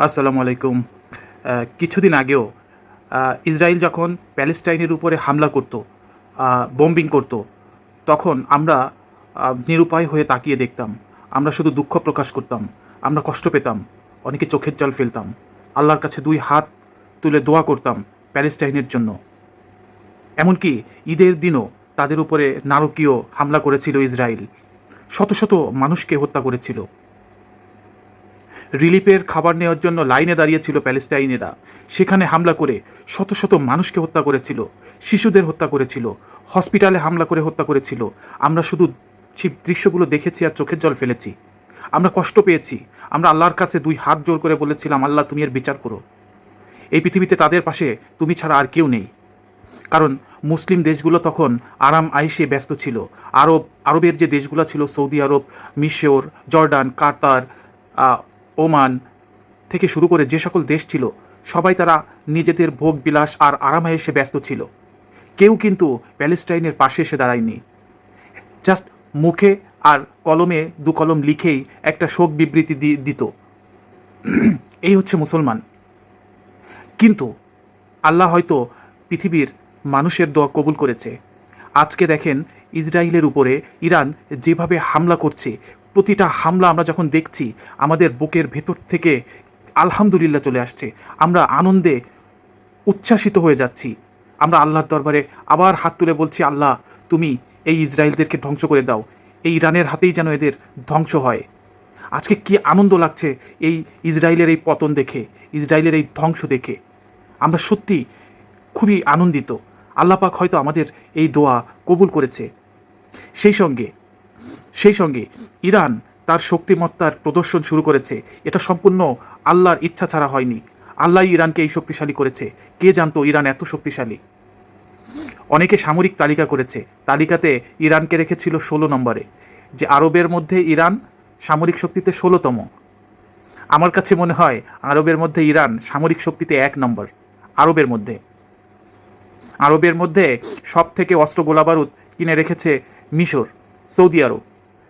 আসসালামু আলাইকুম। কিছুদিন আগেও ইসরায়েল যখন প্যালেস্টাইনের উপরে হামলা করত, বম্বিং করত, তখন আমরা নিরুপায় হয়ে তাকিয়ে দেখতাম। আমরা শুধু দুঃখ প্রকাশ করতাম, আমরা কষ্ট পেতাম, অনেকে চোখের জল ফেলতাম, আল্লাহর কাছে দুই হাত তুলে দোয়া করতাম প্যালেস্টাইনের জন্য। এমনকি ঈদের দিনও তাদের উপরে নারকীয় হামলা করেছিল ইসরায়েল, শত শত মানুষকে হত্যা করেছিল। রিলিফের খাবার নেওয়ার জন্য লাইনে দাঁড়িয়েছিল প্যালেস্টাইনিরা, সেখানে হামলা করে শত শত মানুষকে হত্যা করেছিল, শিশুদের হত্যা করেছিল, হসপিটালে হামলা করে হত্যা করেছিল। আমরা শুধু সেই দৃশ্যগুলো দেখেছি আর চোখের জল ফেলেছি। আমরা কষ্ট পেয়েছি। আমরা আল্লাহর কাছে দুই হাত জোর করে বলেছিলাম, আল্লাহ তুমি এর বিচার করো। এই পৃথিবীতে তাদের পাশে তুমি ছাড়া আর কেউ নেই। কারণ মুসলিম দেশগুলো তখন আরাম আয়েশে ব্যস্ত ছিল। আরবের যে দেশগুলো ছিল, সৌদি আরব, মিশর, জর্ডান, কাতার, ওমান থেকে শুরু করে যে সকল দেশ ছিল, সবাই তারা নিজেদের ভোগ বিলাস আর আরাম আয়েশে ব্যস্ত ছিল। কেউ কিন্তু প্যালেস্টাইনের পাশে এসে দাঁড়ায়নি। জাস্ট মুখে আর কলমে দু কলম লিখেই একটা শোক বিবৃতি দিত। এই হচ্ছে মুসলমান। কিন্তু আল্লাহ হয়তো পৃথিবীর মানুষের দোয়া কবুল করেছে। আজকে দেখেন ইসরায়েলের উপরে ইরান যেভাবে হামলা করছে, প্রতিটা হামলা আমরা যখন দেখছি, আমাদের বুকের ভেতর থেকে আলহামদুলিল্লাহ চলে আসছে। আমরা আনন্দে উচ্ছ্বাসিত হয়ে যাচ্ছি। আমরা আল্লাহর দরবারে আবার হাত তুলে বলছি, আল্লাহ তুমি এই ইসরায়েলদেরকে ধ্বংস করে দাও, এই ইরানের হাতেই যেন এদের ধ্বংস হয়। আজকে কি আনন্দ লাগছে এই ইসরায়েলের এই পতন দেখে, ইসরায়েলের এই ধ্বংস দেখে। আমরা সত্যি খুবই আনন্দিত। আল্লাহ পাক হয়তো আমাদের এই দোয়া কবুল করেছে। সেই সঙ্গে ইরান তার শক্তিমত্তার প্রদর্শন শুরু করেছে। এটা সম্পূর্ণ আল্লাহর ইচ্ছা ছাড়া হয়নি। আল্লাহ ইরানকে এই শক্তিশালী করেছে। কে জানতো ইরান এত শক্তিশালী? অনেকে সামরিক তালিকা করেছে, তালিকাতে ইরানকে রেখেছিল 16 নম্বরে, যে আরবের মধ্যে ইরান সামরিক শক্তিতে 16তম। আমার কাছে মনে হয় আরবের মধ্যে ইরান সামরিক শক্তিতে 1 নম্বর। আরবের মধ্যে সব থেকে অস্ত্র গোলাবারুদ কিনে রেখেছে মিশর, সৌদি আরব।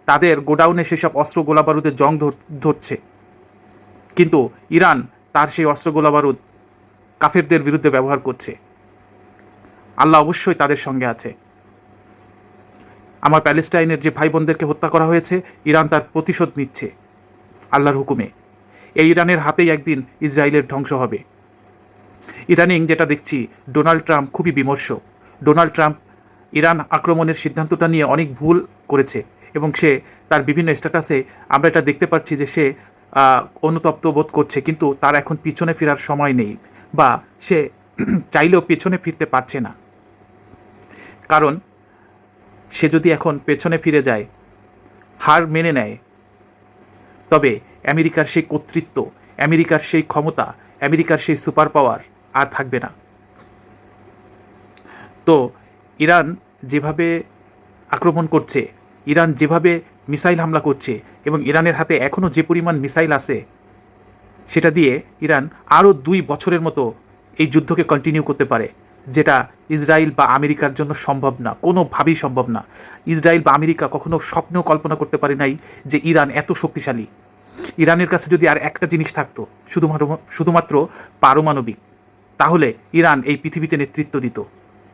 তাদের গোডাউনে সেসব অস্ত্র গোলাবারুদের জং ধরছে, কিন্তু ইরান তার সেই অস্ত্র গোলাবারুদ কাফেরদের বিরুদ্ধে ব্যবহার করছে। আল্লাহ অবশ্যই তাদের সঙ্গে আছে। আমার প্যালেস্টাইনের যে ভাই বোনদেরকে হত্যা করা হয়েছে, ইরান তার প্রতিশোধ নিচ্ছে আল্লাহর হুকুমে। এই ইরানের হাতেই একদিন ইসরায়েলের ধ্বংস হবে। ইদানিং যেটা দেখছি, ডোনাল্ড ট্রাম্প খুবই বিমর্ষ। ডোনাল্ড ট্রাম্প ইরান আক্রমণের সিদ্ধান্তটা নিয়ে অনেক ভুল করেছে, এবং সে তার বিভিন্ন স্ট্যাটাসে আমরা এটা দেখতে পাচ্ছি যে সে অনুতপ্ত বোধ করছে, কিন্তু তার এখন পিছনে ফেরার সময় নেই, বা সে চাইলেও পেছনে ফিরতে পারছে না। কারণ সে যদি এখন পেছনে ফিরে যায়, হার মেনে নেয়, তবে আমেরিকার সেই কর্তৃত্ব, আমেরিকার সেই ক্ষমতা, আমেরিকার সেই সুপার পাওয়ার আর থাকবে না। তো ইরান যেভাবে আক্রমণ করছে, ইরান যেভাবে মিসাইল হামলা করছে, এবং ইরানের হাতে এখনও যে পরিমাণ মিসাইল আছে, সেটা দিয়ে ইরান আরও 2 বছরের মতো এই যুদ্ধকে কন্টিনিউ করতে পারে, যেটা ইসরায়েল বা আমেরিকার জন্য সম্ভব না, কোনোভাবেই সম্ভব না। ইসরায়েল বা আমেরিকা কখনো স্বপ্নেও কল্পনা করতে পারে নাই যে ইরান এত শক্তিশালী। ইরানের কাছে যদি আর একটা জিনিস থাকতো, শুধুমাত্র পারমাণবিক, তাহলে ইরান এই পৃথিবীতে নেতৃত্ব দিত।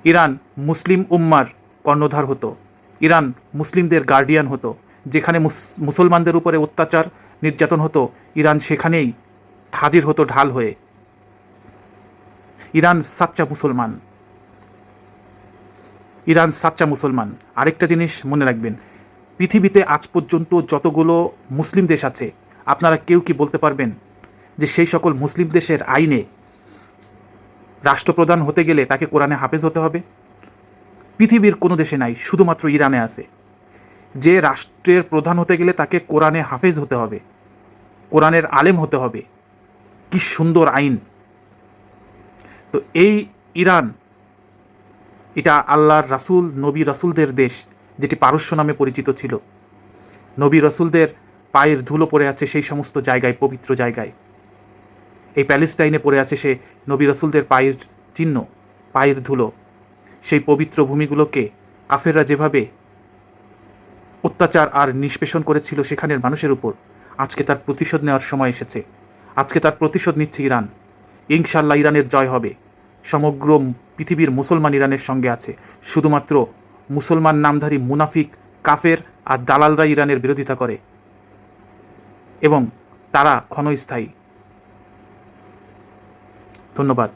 ইরান মুসলিম উম্মার কর্ণধার হতো। ইরান মুসলিমদের গার্ডিয়ান হতো। যেখানে মুসলমানদের উপরে অত্যাচার নির্যাতন হতো, ইরান সেখানেই হাজির হতো ঢাল হয়ে। ইরান সাচ্চা মুসলমান। ইরান সাচ্চা মুসলমান। আরেকটা জিনিস মনে রাখবেন, পৃথিবীতে আজ পর্যন্ত যতগুলো মুসলিম দেশ আছে, আপনারা কেউ কি বলতে পারবেন যে সেই সকল মুসলিম দেশের আইনে রাষ্ট্রপ্রধান হতে গেলে তাকে কোরআনে হাফেজ হতে হবে? পৃথিবীর কোনো দেশে নাই, শুধুমাত্র ইরানে আছে। যে রাষ্ট্রের প্রধান হতে গেলে তাকে কোরআনে হাফেজ হতে হবে, কোরআনের আলেম হতে হবে। কি সুন্দর আইন! তো এই ইরান, এটা আল্লাহর রাসূল, নবী রাসূলদের দেশ, যেটি পারস্য নামে পরিচিত ছিল। নবী রাসূলদের পায়ের ধুলো পড়ে আছে সেই সমস্ত জায়গায়, পবিত্র জায়গায়। এই প্যালেস্টাইনে পড়ে আছে সে নবী রাসূলদের পায়ের চিহ্ন, পায়ের ধুলো। সেই পবিত্র ভূমিগুলোকে কাফেররা যেভাবে অত্যাচার আর নিষ্পেষণ করেছিল সেখানের মানুষের উপর, আজকে তার প্রতিশোধ নেওয়ার সময় এসেছে। আজকে তার প্রতিশোধ নিচ্ছে ইরান। ইনশাল্লাহ ইরানের জয় হবে। সমগ্র পৃথিবীর মুসলমান ইরানের সঙ্গে আছে। শুধুমাত্র মুসলমান নামধারী মুনাফিক, কাফের আর দালালরা ইরানের বিরোধিতা করে এবং তারা ক্ষণস্থায়ী। ধন্যবাদ।